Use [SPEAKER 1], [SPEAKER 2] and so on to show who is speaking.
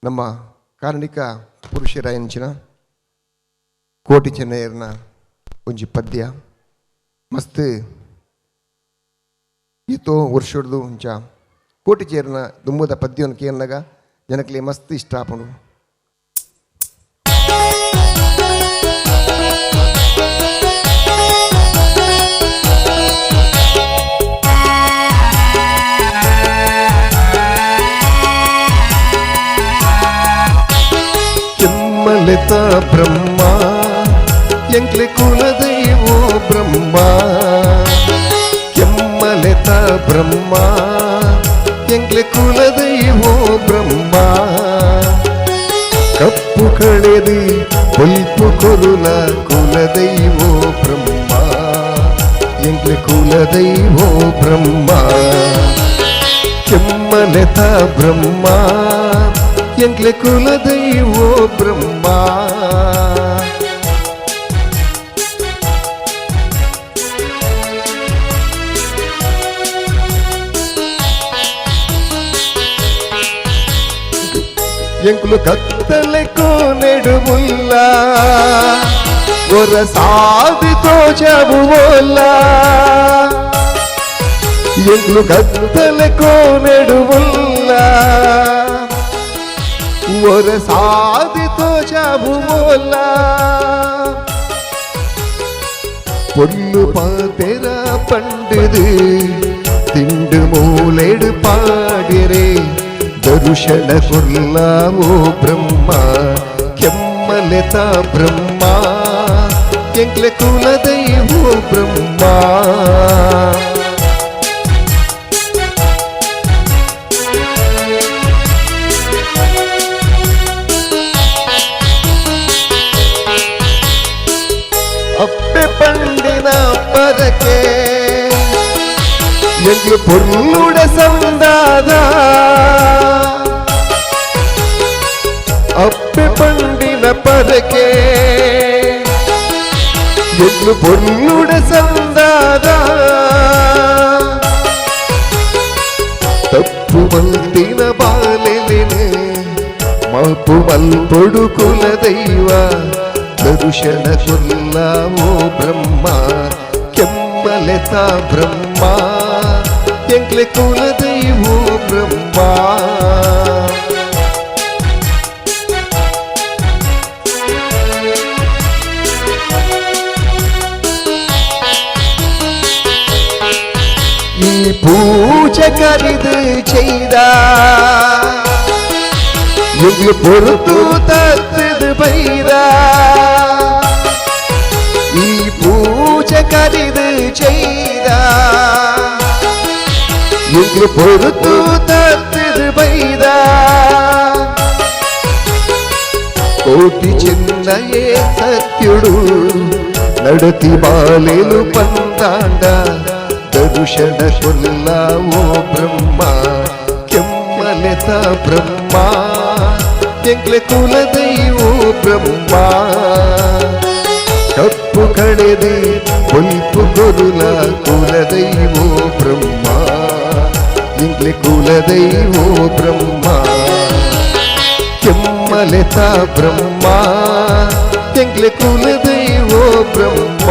[SPEAKER 1] ನಮ್ಮ ಕಾರಣಿಕ ಪುರುಷರಾಯಂಚಿನ ಕೋಟಿ ಚೆನ್ನಯ್ಯರ್ನ ಒಂಜಿ ಪದ್ಯ ಮಸ್ತ್ ಈತೋ ವರ್ಷಡ್ದು ಒಂಚ ಕೋಟಿ ಚೇರ್ನ ದುಮ್ಮದ ಪದ್ಯವನ್ನು ಕೇಳಿದಾಗ ಜನಕ್ಕೆ ಮಸ್ತ್ ಇಷ್ಟ ಆಪಣು.
[SPEAKER 2] ಕೆಮ್ಮಲೆತ ಬ್ರಹ್ಮ ಎಂಕ್ಲೆ ಕುಲದೈವೋ ಬ್ರಹ್ಮ, ಕೆಮ್ಮಲೆತ ಬ್ರಹ್ಮ ಎಂಕ್ಲೆ ಕುಲದೈವೋ ಬ್ರಹ್ಮ, ಕಪ್ಪು ಕಳೆದು ಹೊಲ್ಪು ಕೊರುಲ ಕುಲದೈವೋ ಬ್ರಹ್ಮ, ಎಂಕ್ಲೆ ಕುಲದೈವೋ ಬ್ರಹ್ಮ, ಕೆಮ್ಮಲೆತ ಬ್ರಹ್ಮ ಎಂಕ್ಲೆ ಕುಲದೈವೋ ಬ್ರಹ್ಮ. ಎಂಕ್ಲು ಕತ್ತಲೆ ಕೋನೆಡುವುಲ್ಲ ಒರ ಸಾದಿ ತೋಚವುಲ್ಲ, ಎಂಕ್ಲು ಕತ್ತಲೆ ಕೋನೆಡುವುಲ್ಲ ಒರ ಸಾದಿ ತೋಚವುಲ್ಲ, பொல்லு பாத்தெர பண்டுது திண்டு மூலெடு பாடிரே ದರುಶನ ಕೊಲ್ಲಾವೋ ಬ್ರಹ್ಮ, ಕೆಮ್ಮಲೆತ ಬ್ರಹ್ಮ ಎಂಕ್ಲೆ ಕುಲದೈವೋ ಬ್ರಹ್ಮ. ಅಪ್ಪೆ ಪಂಡಿನ ಪದಕೆ ಎಂಕ್ಲು ಪೊರ್ಲುಡ ಸಂದಾದ, ಅಪ್ಪೆ ಪಂಡಿನ ಪದಕೆ ಎಂಕ್ಲು ಪೊರ್ಲುಡ ಸಂದಾದ, ತಪ್ಪು ಮಲ್ತಿನ ಬಾಲೆಲೆನೆ ಮಾಪು ಮಲ್ಪೊಡು ಕುಲದೈವ ದರುಶನ ಕೊಲ್ಲಾವೋ ಬ್ರಹ್ಮ, ಕೆಮ್ಮಲೆತ ಬ್ರಹ್ಮ ಎಂಕ್ಲೆ ಕುಲದೈವೋ ಬ್ರಹ್ಮ. ಈ ಪೂಜೆ ಕರಿದು ചെയ്ത ಎಂಕ್ಲು ಪೊರುತು ತತ್ತದು ಬೈದ, ಈ ಪೂಜೆ ಕರಿದು ചെയ്ത ಎಂಕ್ಲು ಪೊರುತು ತತ್ತದು ಬೈದ, ಕೋಟಿ ಚೆನ್ನಯೇ ಸತ್ಯುಡು ನಡತಿ ಬಾಲೆಲು ಪಂದಾಂಡ, ದರುಶನ ಕೊಲ್ಲಾವೋ ಬ್ರಹ್ಮ, ಕೆಮ್ಮಲೆತ ಬ್ರಹ್ಮ ಎಂಕ್ಲೆ ಕುಲದೈವೋ ಬ್ರಹ್ಮ, ಕಪ್ಪು ಕಳೆದು ಹೊಲ್ಪು ಕೊರುಲ ಕುಲದೈವೋ ಬ್ರಹ್ಮ, ಎಂಕ್ಲೆ ಕುಲದೈವೋ ಬ್ರಹ್ಮ, ಕೆಮ್ಮಲೆತ ಬ್ರಹ್ಮ ಎಂಕ್ಲೆ ಕುಲದೈವೋ ಬ್ರಹ್ಮ.